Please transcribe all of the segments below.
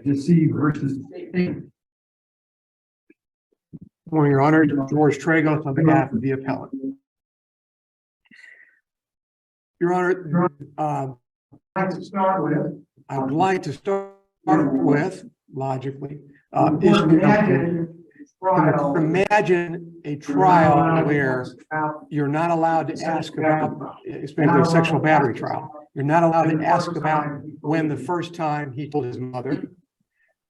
Deceive versus State. Morning, Your Honor. George Tragos on behalf of the appellant. Your Honor, I'd like to start with. I would like to start with, logically, imagine a trial where you're not allowed to ask about, especially a sexual battery trial. You're not allowed to ask about when the first time he told his mother,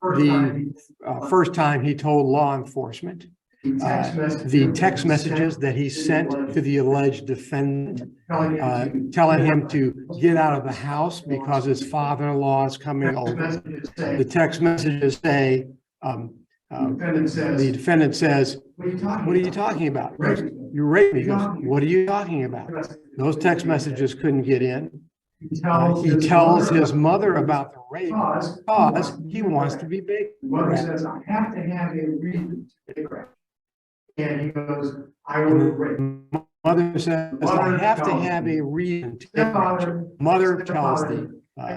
the first time he told law enforcement, the text messages that he sent to the alleged defendant, telling him to get out of the house because his father-in-law is coming over. The text messages say, the defendant says, "What are you talking about?" He goes, "You raped me." He goes, "What are you talking about?" Those text messages couldn't get in. He tells his mother about the rape because he wants to be big. Mother says, "I have to have a reason to be correct." And he goes, "I was raped." Mother says, "I have to have a reason to get raped." Mother tells the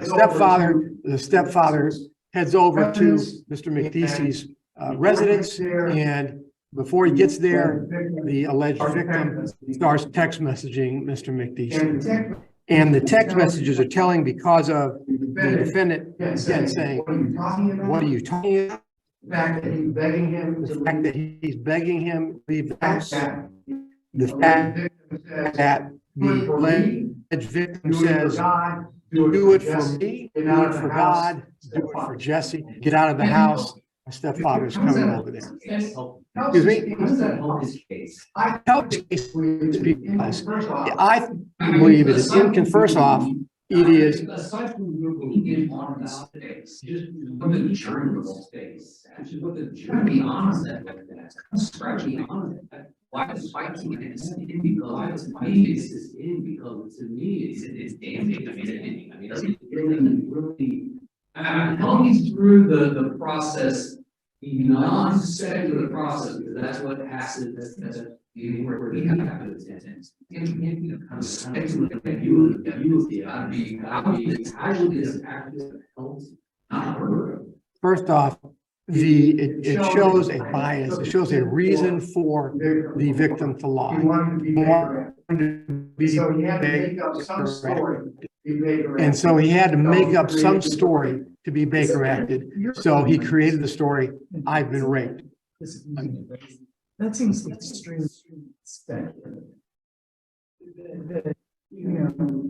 stepfather. The stepfather heads over to Mr. McDeese's residence, and before he gets there, the alleged victim starts text messaging Mr. McDeese. And the text messages are telling because of the defendant again saying, "What are you talking about?" The fact that he's begging him to leave the house. The fact that the alleged victim says, "Do it for me, do it for God, do it for Jesse, get out of the house. My stepfather's coming over there." Excuse me? I help case because I believe it is first off, it is. Aside from being on the space, just what the jury space, actually what the jury honest that scratching on it. Why is fighting it? It's in because it's in because to me it's damaging. I mean, it's really. Help me through the process, the non-secular process, because that's what has to. That's where we have to attend. Kind of speculative view of the actually helps not hurt. First off, it shows a bias. It shows a reason for the victim to lie. And so he had to make up some story to be Baker acted. So he created the story, "I've been raped." That seems extremely speculative.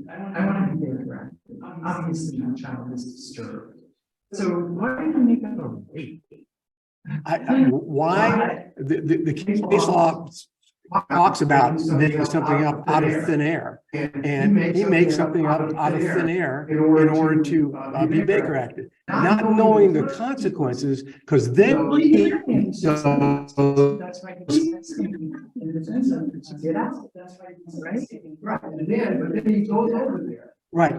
I want to be correct. Obviously, my child is disturbed. So why did you make up a rape? Why the case law talks about making something up out of thin air, and he makes something up out of thin air in order to be Baker acted, not knowing the consequences, because then he That's why in the sense of to get out. That's why, right? And then he goes over there. Right,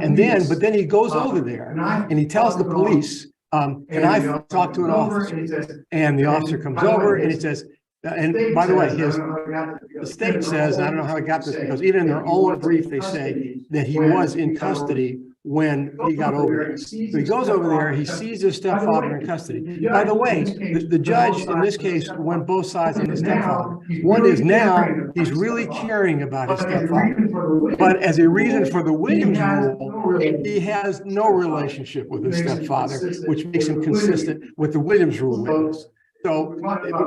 and then, but then he goes over there and he tells the police, "Can I talk to an officer?" And the officer comes over and he says, and by the way, the state says, I don't know how he got this, because even in their own brief, they say that he was in custody when he got over there. So he goes over there, he sees his stepfather in custody. By the way, the judge in this case went both sides on his stepfather. One is now he's really caring about his stepfather, but as a reason for the Williams rule, he has no relationship with his stepfather, which makes him consistent with the Williams rule witness. So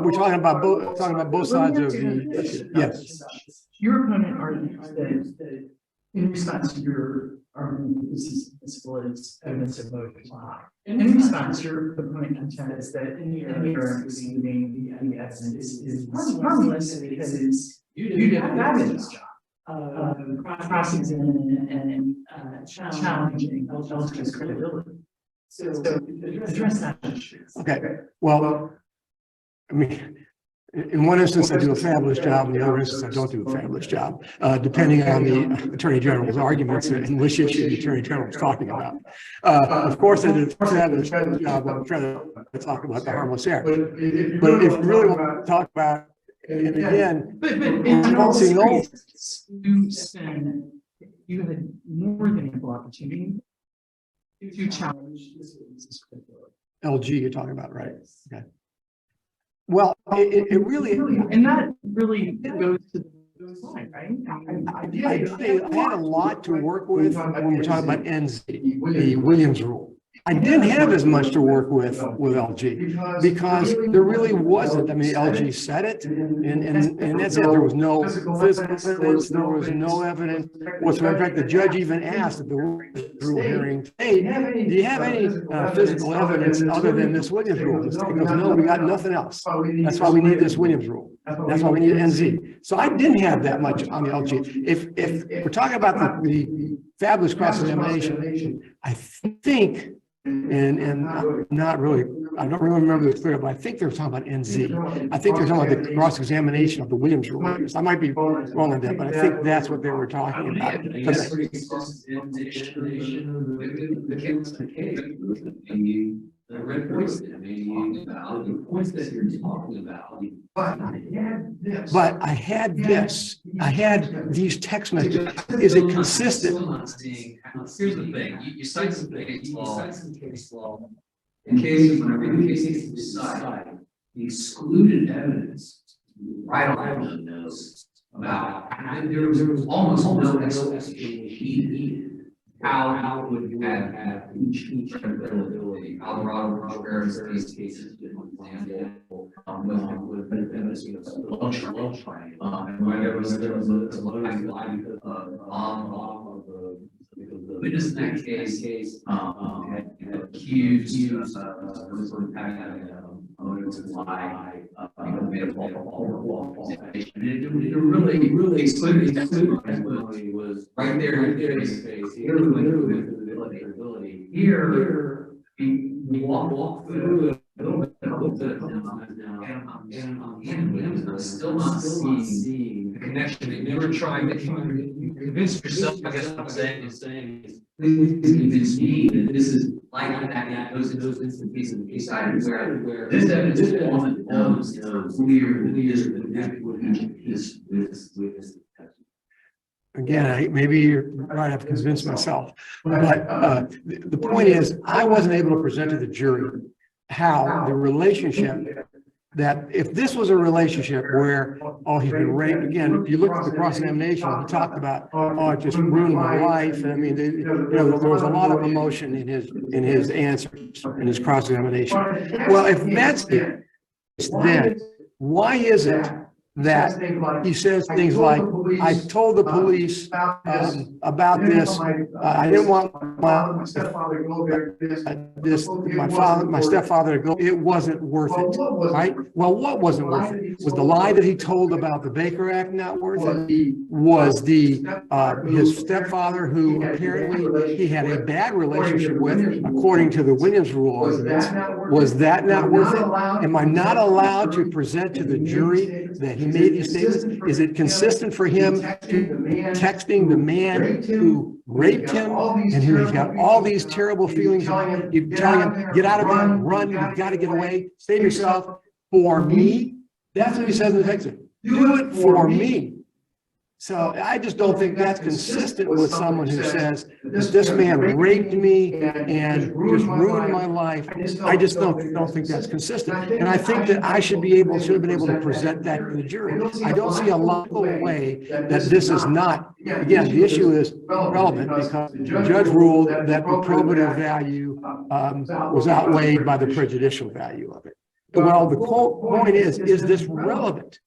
we're talking about both sides of the issue. Yes. Your opponent argues that in response to your argument, this is evidence of motive. In response, your opponent contends that in the receiving the evidence is harmless because you did a fabulous job cross-examining and challenging LG's credibility. So address that issue. Okay. Well, I mean, in one instance, I do a fabulous job. In the other instance, I don't do a fabulous job, depending on the Attorney General's arguments and which issue the Attorney General is talking about. Of course, I did a fabulous job. I'm trying to talk about the harmless error. But if you really want to talk about, and again, but in all seriousness, you had more than ample opportunity to challenge this credibility. LG you're talking about, right? Okay. Well, it really, And that really goes to the line, right? I had a lot to work with when we're talking about NZ, the Williams rule. I didn't have as much to work with LG because there really wasn't. I mean, LG said it and that's it. There was no physical evidence. There was no evidence whatsoever. In fact, the judge even asked at the rule hearing, hey, do you have any physical evidence other than this Williams rule? The state goes, no, we got nothing else. That's why we need this Williams rule. That's why we need NZ. So I didn't have that much on the LG. If we're talking about the fabulous cross-examination, I think, and not really, I don't really remember this clear, but I think they were talking about NZ. I think they're talking about the cross-examination of the Williams rule. I might be wrong on that, but I think that's what they were talking about. The red points that the points that you're talking about. But I had this. I had these text messages. Is it consistent? Here's the thing, you cite some case law. In cases, whenever the case needs to decide, the excluded evidence, right on knows about, there was almost no explanation needed. How would you have each credibility? Alvarado, Rogers, cases, for example, with evidence of lunch, and when there was a lie because of the witness in that case, had accused of having a motive to lie, because made a false accusation. It really excluded was right there in his face. Here we went through the ability. Here we walk through it a little bit now, and I'm still not seeing the connection. They never tried to convince yourself. I guess what I'm saying is convince me that this is like that. Those instances in the case where this evidence is almost clear with Again, maybe you're right, I've convinced myself. But the point is, I wasn't able to present to the jury how the relationship, that if this was a relationship where, oh, he's been raped, again, if you look at the cross-examination, he talked about, oh, it just ruined my life. And I mean, there was a lot of emotion in his answers, in his cross-examination. Well, if that's it, then why is it that he says things like, I told the police about this, I didn't want my stepfather to go, it wasn't worth it, right? Well, what wasn't worth it? Was the lie that he told about the Baker Act not worth it? Was his stepfather, who apparently he had a bad relationship with, according to the Williams rule arguments, was that not worth it? Am I not allowed to present to the jury that he made these statements? Is it consistent for him texting the man who raped him and who's got all these terrible feelings about him? You're telling him, get out of there, run, you've got to get away, save yourself for me? That's what he says in the text. Do it for me. So I just don't think that's consistent with someone who says that this man raped me and just ruined my life. I just don't think that's consistent. And I think that I should have been able to present that to the jury. I don't see a logical way that this is not, again, the issue is relevant because the judge ruled that the probative value was outweighed by the prejudicial value of it. Well, the point is this relevant?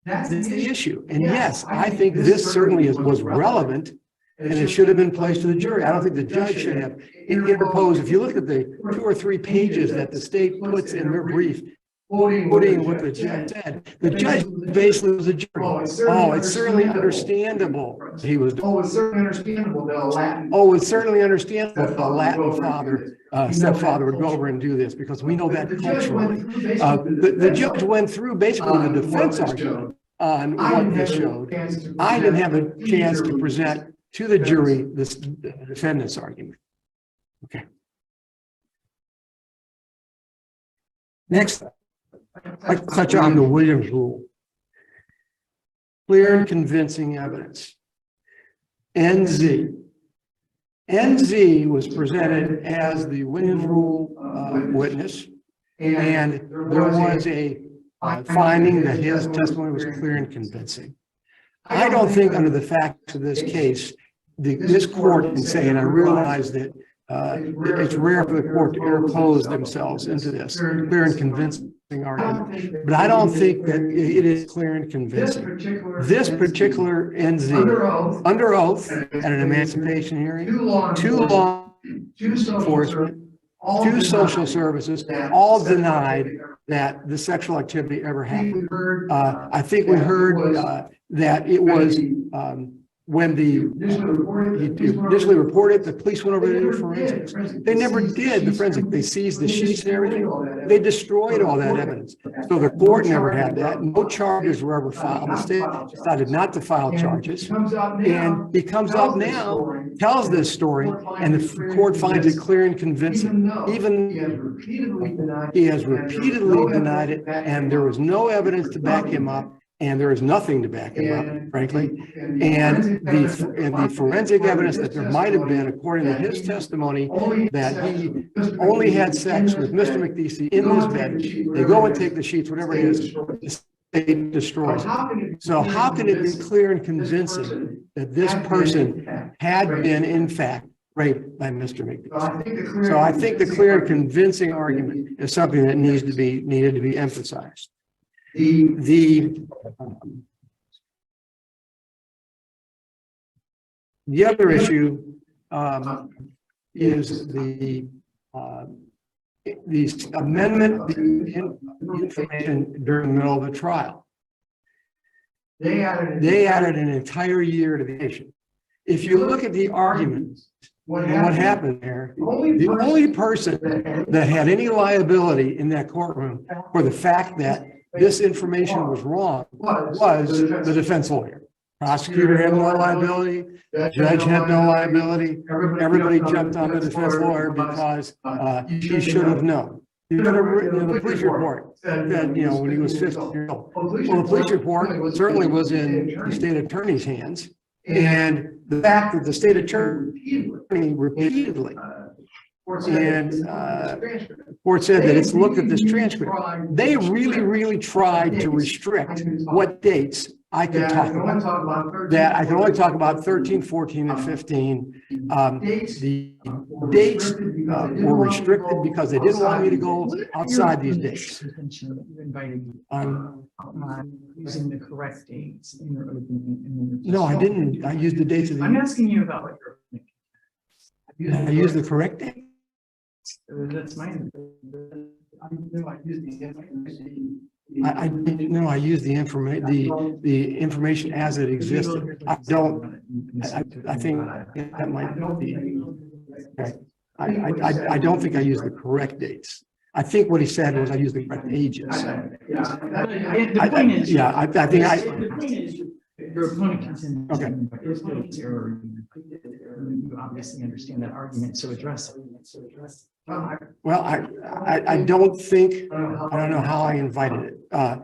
That's the issue. And yes, I think this certainly was relevant and it should have been placed to the jury. I don't think the judge should have interposed. If you look at the 2 or 3 pages that the state puts in their brief, quoting what the judge said, the judge basically was a jury. Oh, it's certainly understandable he was. Oh, it's certainly understandable that a Latin. Oh, it's certainly understandable that a Latin father, stepfather would go over and do this because we know that culturally. The judge went through basically the defense argument on what he showed. I didn't have a chance to present to the jury this defendant's argument. Okay. Next, I touch on the Williams rule. Clear and convincing evidence. NZ was presented as the Williams rule witness. And there was a finding that his testimony was clear and convincing. I don't think under the facts of this case, this court can say, and I realize that it's rare for the court to interpose themselves into this clear and convincing argument, but I don't think that it is clear and convincing. This particular NZ, under oath at an emancipation hearing, two law enforcement, two social services, all denied that the sexual activity ever happened. I think we heard that it was when he initially reported, the police went over to do forensics. They never did the forensic. They seized the sheets and everything. They destroyed all that evidence. So the court never had that. No charges were ever filed. The state decided not to file charges. And he comes up now, tells this story, and the court finds it clear and convincing. Even he has repeatedly denied it, and there was no evidence to back him up. And there is nothing to back him up, frankly. And the forensic evidence that there might have been, according to his testimony, that he only had sex with Mr. McDeasy in his bed. They go and take the sheets, whatever it is, the state destroys it. So how can it be clear and convincing that this person had been, in fact, raped by Mr. McDeasy? So I think the clear and convincing argument is something that needed to be emphasized. The other issue is the amendment of the information during the middle of the trial. They added an entire year to the issue. If you look at the argument, what happened there, the only person that had any liability in that courtroom for the fact that this information was wrong was the defense lawyer. Prosecutor had no liability, judge had no liability. Everybody jumped on the defense lawyer because he should have known. He should have written in the police report that, when he was 15 years old. Well, the police report certainly was in the state attorney's hands. And the fact that the state attorney repeatedly and court said that it's looked at this transcript. They really tried to restrict what dates I could talk about. That I can only talk about 13, 14, and 15. The dates were restricted because they didn't want me to go outside these dates. Using the correct dates in your opening. No, I didn't. I used the dates of the. I'm asking you about what you're. I used the correct date. That's my. I use the information, the information as it existed. I think that might be. Okay. I don't think I use the correct dates. I think what he said was I use the correct ages. The point is, the point is your opponent contends. Okay. You obviously understand that argument, so address it. Well, I don't think, I don't know how I invited it. I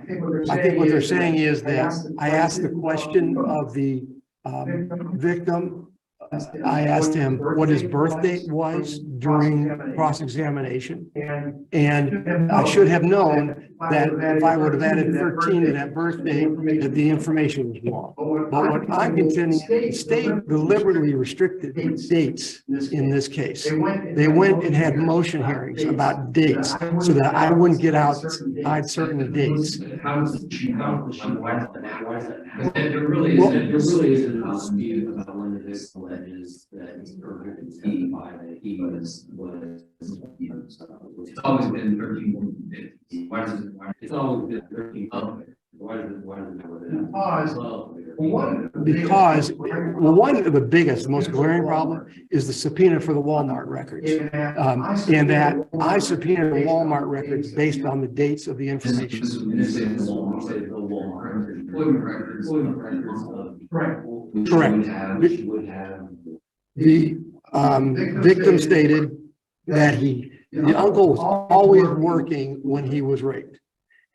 think what they're saying is that I asked the question of the victim. I asked him what his birth date was during cross-examination. And I should have known that if I would have added 13 to that birth date, that the information was wrong. But what I'm contending, the state deliberately restricted dates in this case. They went and had motion hearings about dates so that I wouldn't get outside certain dates. There really isn't a dispute about when the victim alleges that he's perfect that he was it's always been 13. It's always been 13. Why does it Because one of the biggest, most glaring problem is the subpoena for the Walmart records. And that I subpoenaed the Walmart records based on the dates of the information. Correct. The victim stated that the uncle was always working when he was raped.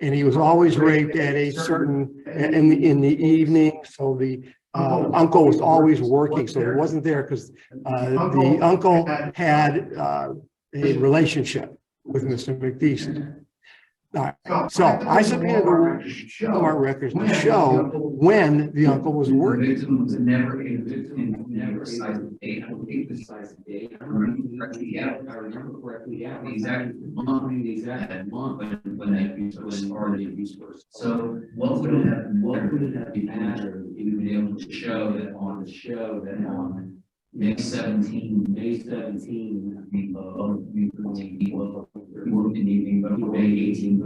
And he was always raped at a certain, in the evening. So the uncle was always working. So he wasn't there because the uncle had a relationship with Mr. McPherson. All right, so I subpoenaed the Walmart records to show when the uncle was The working. victim was never a victim, never sized the date, I don't think the size of the date, I remember correctly, yeah, the exact month when that abuse was started, the abuse was. So what would it have mattered if you were able to show that on May 17, we worked in the evening, but on May 18,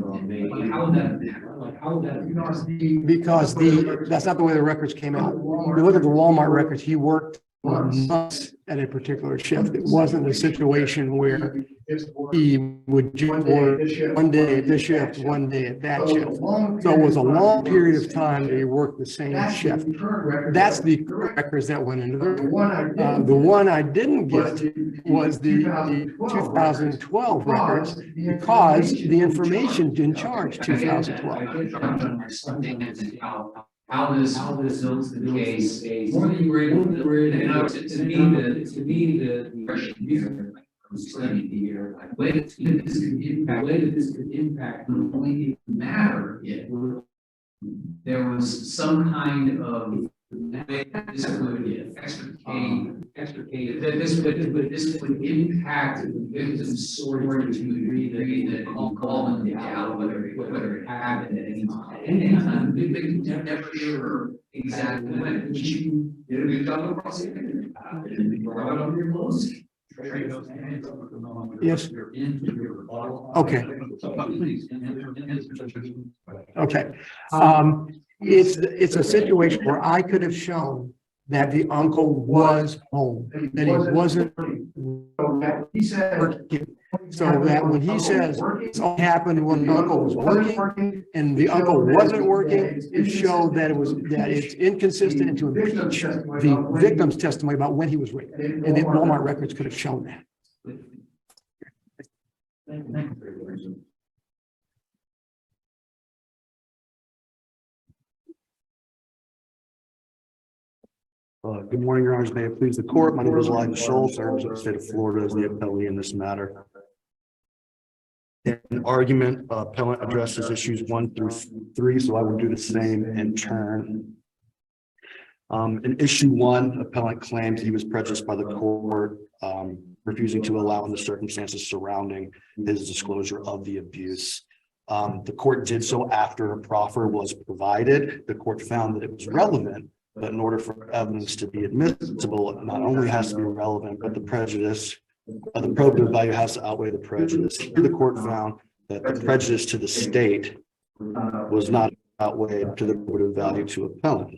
like, how would that matter? Because that's not the way the records came out. If you look at the Walmart records, he worked months at a particular shift. It wasn't a situation where he would just work one day at this shift, one day at that shift. So it was a long period of time that he worked the same shift. That's the records that went into the one I didn't get was the 2012 records because the information didn't charge 2012. How this builds the case, more than you were able to, to me, the impression here, from studying here, like, way that this could impact, would only matter if there was some kind of way that this would extricate, that this would impact the victim's story to the degree that call them out, whether it happened at any time. And the victim never sure exactly when, which you did a good job of prosecuting. Brought it on your clothes. Yes. Okay. Okay. It's a situation where I could have shown that the uncle was home, that he wasn't working. So that when he says this all happened when the uncle was working and the uncle wasn't working, it showed that it's inconsistent and to impeach the victim's testimony about when he was raped. And the Walmart records could have shown that. Good morning, Your Honors. May it please the court. My name is Elijah Schultz. I represent the state of Florida as the appellee in this matter. In argument, appellant addresses issues 1 through 3, so I will do the same in turn. In issue 1, appellant claims he was prejudiced by the court, refusing to allow in the circumstances surrounding his disclosure of the abuse. The court did so after a proffer was provided. The court found that it was relevant, but in order for evidence to be admissible, it not only has to be relevant, but the prejudice, the probative value has to outweigh the prejudice. Here, the court found that the prejudice to the state was not outweighed to the probative value to appellant.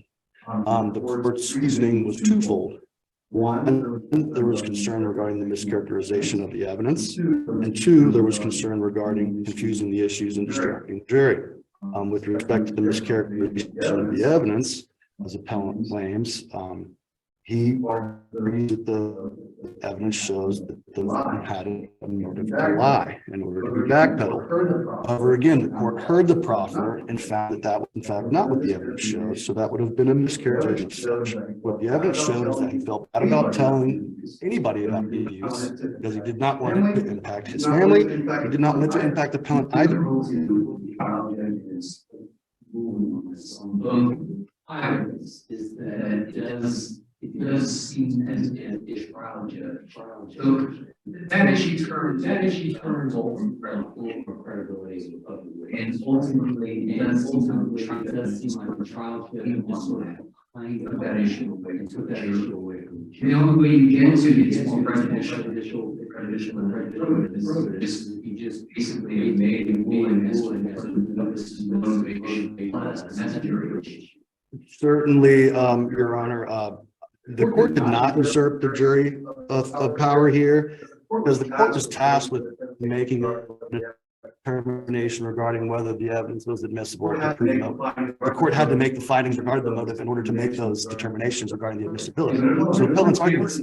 The court's reasoning was twofold. One, there was concern regarding the mischaracterization of the evidence, and 2, there was concern regarding confusing the issues and distracting the jury. With respect to the mischaracterization of the evidence, as appellant claims, he agrees that the evidence shows that the victim had a motive to lie in order to backpedal. However, again, the court heard the proffer and found that that was in fact not what the evidence shows. So that would have been a mischaracterization. What the evidence showed is that he felt bad about telling anybody about the abuse because he did not want it to impact his family. He did not want it to impact the appellant either. Is that it does seem as if the trial judge. So that issue turns over credibility of the witness. And ultimately, it does seem like the trial judge also had kind of that issue away and took that issue away. The only way you get to it's more prejudicial is you just basically made a ruling as to this is motivation necessary. Certainly, Your Honor, the court did not usurp the jury of power here because the court was tasked with making a determination regarding whether the evidence was admissible or to prove motive. The court had to make the findings regarding the motive in order to make those determinations regarding the admissibility. So the appellant's arguments.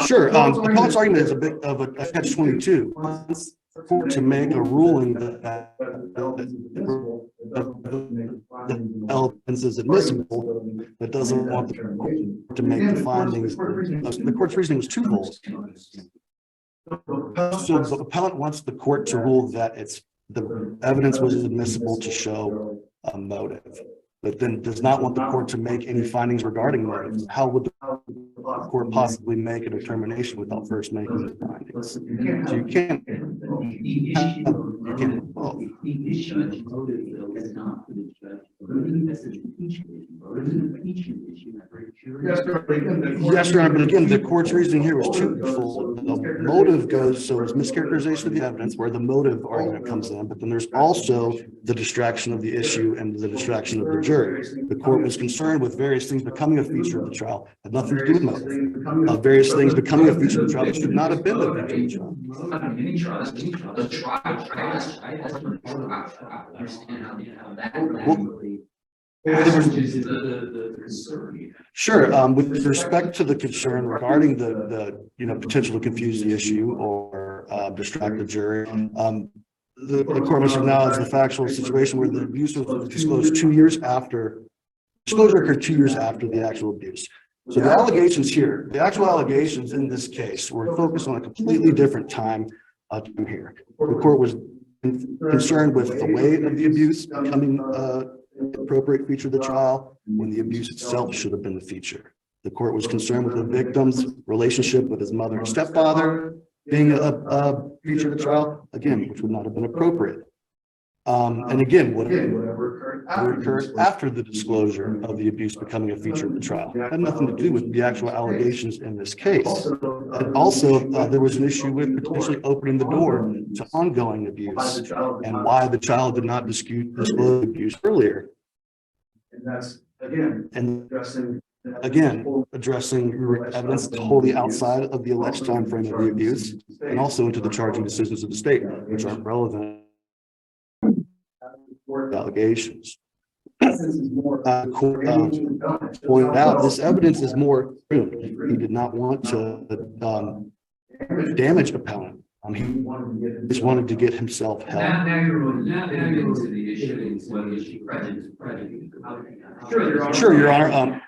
Sure. The appellant's argument is a bit of a catch-22. court to make a ruling that evidence is admissible, but doesn't want the court to make the findings. The court's reasoning was twofold. So the appellant wants the court to rule that the evidence was admissible to show a motive, but then does not want the court to make any findings regarding motives. How would the court possibly make a determination without first making the findings? So you can't. The issue of motive though is not for the judge. That's an impeachment issue, or is an impeachment issue. I'm very curious. Yes, Your Honor, but again, the court's reasoning here was twofold. The motive goes, so it's mischaracterization of the evidence where the motive argument comes in, but then there's also the distraction of the issue and the distraction of the jury. The court was concerned with various things becoming a feature of the trial, had nothing to do with motive. Various things becoming a feature of the trial that should not have been the feature of the trial. Any trial, the trial, I understand how that really averages the concern. Sure. With respect to the concern regarding the potential to confuse the issue or distract the jury, the court must acknowledge the factual situation where the abuse was disclosed 2 years after. Disclosure occurred 2 years after the actual abuse. So the allegations here, the actual allegations in this case were focused on a completely different time here. The court was concerned with the way of the abuse becoming appropriate feature of the trial when the abuse itself should have been the feature. The court was concerned with the victim's relationship with his mother and stepfather being a feature of the trial, again, which would not have been appropriate. And again, whatever occurred after the disclosure of the abuse becoming a feature of the trial had nothing to do with the actual allegations in this case. And also, there was an issue with potentially opening the door to ongoing abuse and why the child did not disclose abuse earlier. And addressing evidence totally outside of the alleged time frame of the abuse, and also into the charging decisions of the state, which aren't relevant allegations. The court pointed out this evidence is more true. He did not want to damage appellant. He just wanted to get himself help. Now you're into the issue of whether she prejudice. Sure, Your Honor.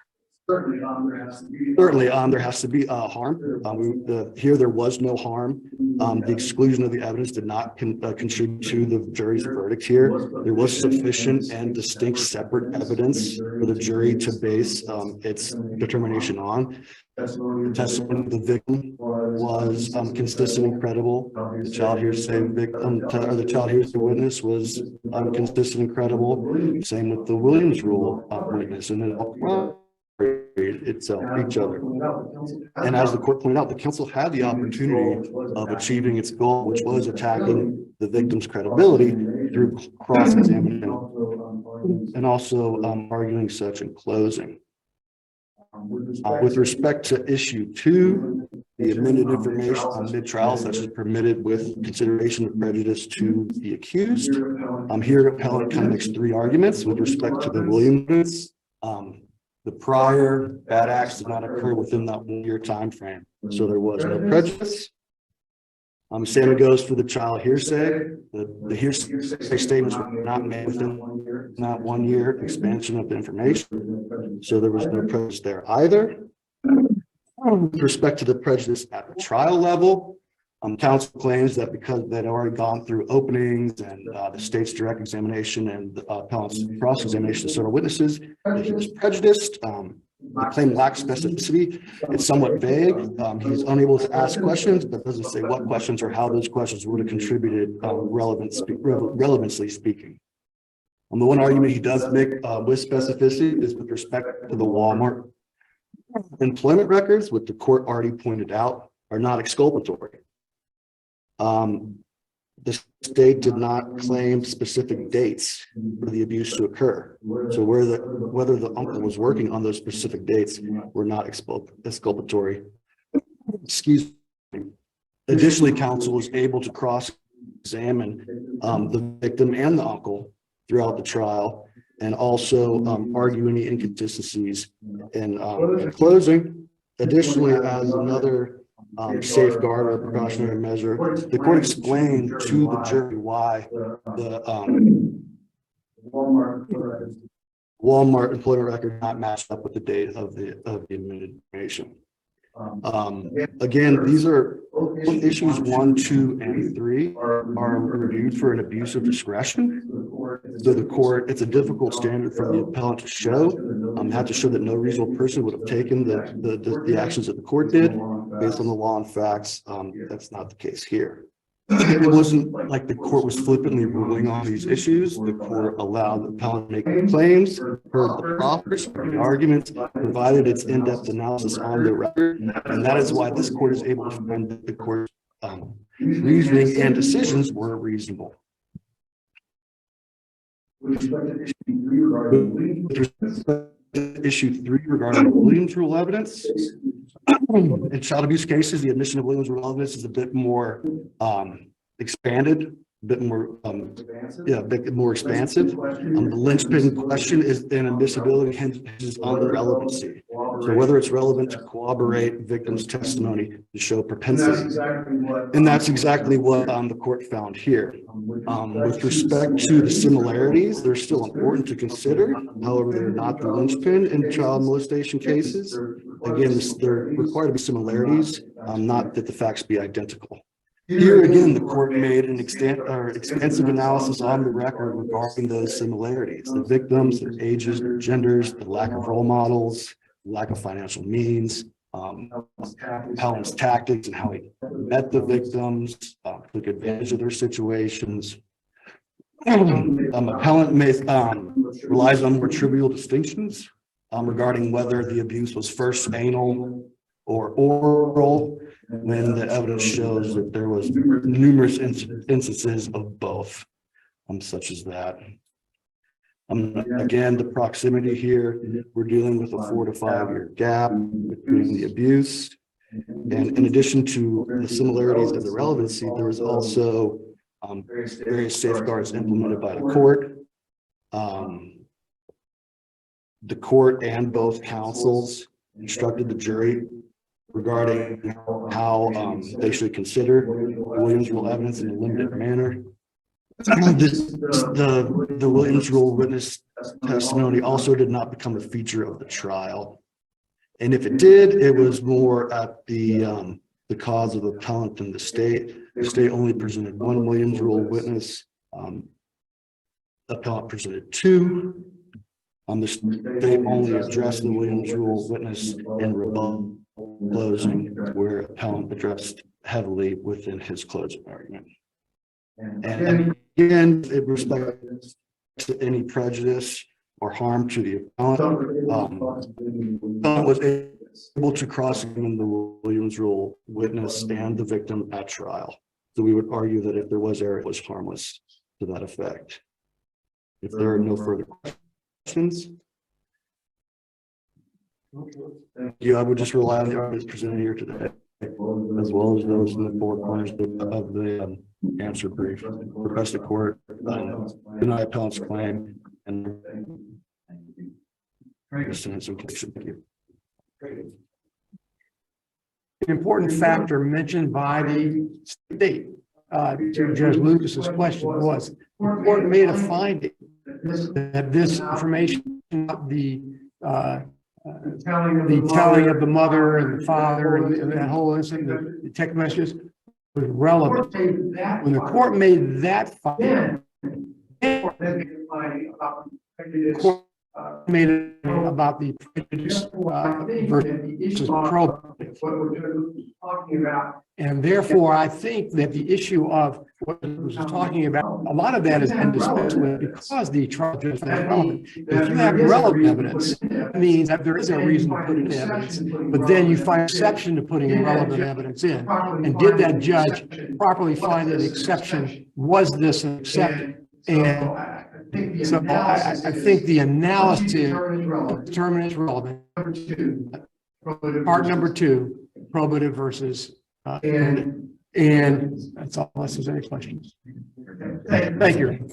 Certainly, there has to be harm. Here, there was no harm. The exclusion of the evidence did not contribute to the jury's verdict here. There was sufficient and distinct separate evidence for the jury to base its determination on. The testimony of the victim was consistent and credible. The child hearsay victim, or the child hearsay witness was consistent and credible. Same with the Williams rule witness, and then itself, each other. And as the court pointed out, the counsel had the opportunity of achieving its goal, which was attacking the victim's credibility through cross-examination and also arguing such in closing. With respect to issue 2, the amended information on mid-trial, such as permitted with consideration of prejudice to the accused. Here, appellant kind of makes 3 arguments with respect to the Williams. The prior bad acts did not occur within that 1-year time frame, so there was no prejudice. Same goes for the child hearsay. The hearsay statements were not made within that 1 year expansion of the information, so there was no prejudice there either. With respect to the prejudice at the trial level, counsel claims that because they'd already gone through openings and the state's direct examination and the appellant's cross-examination of several witnesses, that he was prejudiced. The claim lacks specificity. It's somewhat vague. He's unable to ask questions, but doesn't say what questions or how those questions would have contributed relevancy speaking. The one argument he does make with specificity is with respect to the Walmart employment records, which the court already pointed out are not exculpatory. The state did not claim specific dates for the abuse to occur. So whether the uncle was working on those specific dates were not exculpatory. Excuse me. Additionally, counsel was able to cross-examine the victim and the uncle throughout the trial, and also argue any inconsistencies in closing. Additionally, as another safeguard or precautionary measure. The court explained to the jury why the Walmart employment record not matched up with the date of the admitted information. Again, these are issues 1, 2, and 3 are reviewed for an abuse of discretion. So the court, it's a difficult standard for the appellant to show. Had to show that no reasonable person would have taken the actions that the court did based on the law and facts. That's not the case here. It wasn't like the court was flippantly ruling on these issues. The court allowed the appellant to make claims, heard the proffers, the arguments, provided its in-depth analysis on the record, and that is why this court is able to find that the court's reasoning and decisions were reasonable. With respect to issue 3 regarding Williams rule evidence, in child abuse cases, the admission of Williams rule evidence is a bit more expanded, a bit more expansive. The linchpin question is an admissibility hinges on the relevancy. So whether it's relevant to corroborate victim's testimony to show propensity. And that's exactly what the court found here. With respect to the similarities, they're still important to consider. However, they're not the linchpin in child molestation cases. Again, they're required to be similarities, not that the facts be identical. Here again, the court made an extensive analysis on the record regarding those similarities, the victims, their ages, their genders, the lack of role models, lack of financial means, appellant's tactics and how he met the victims, took advantage of their situations. Appellant relies on more trivial distinctions regarding whether the abuse was first anal or oral, when the evidence shows that there was numerous instances of both, such as that. Again, the proximity here, we're dealing with a 4 to 5 year gap between the abuse. And in addition to the similarities and the relevancy, there was also various safeguards implemented by the court. The court and both counsels instructed the jury regarding how they should consider Williams rule evidence in a limited manner. The Williams rule witness testimony also did not become a feature of the trial. And if it did, it was more at the cause of the appellant than the state. The state only presented 1 Williams rule witness. Appellant presented 2. The state only addressed the Williams rule witness in rebuttal closing, where appellant addressed heavily within his closing argument. And again, in respect to any prejudice or harm to the appellant, was able to cross-examine the Williams rule witness and the victim at trial. So we would argue that if there was error, it was harmless to that effect. If there are no further questions, I would just rely on the arguments presented here today, as well as those in the 4 corners of the answer brief. Request the court deny appellant's claim and sentence of conviction. Thank you. An important factor mentioned by the state to Judge Lucas's question was the court made a finding that this information, the telling of the mother and the father and that whole incident, the text messages, was relevant. When the court made that finding, the court made it about the prejudice versus probative. And therefore, I think that the issue of what I was talking about, a lot of that has been dispensed with because the trial judge is relevant. If you have relevant evidence, it means that there is a reason to put in evidence, but then you find exception to putting relevant evidence in. And did that judge properly find an exception? Was this an exception? And so I think the analysis determines relevant. Part number 2, probative versus and that's all unless there's any questions. Thank you.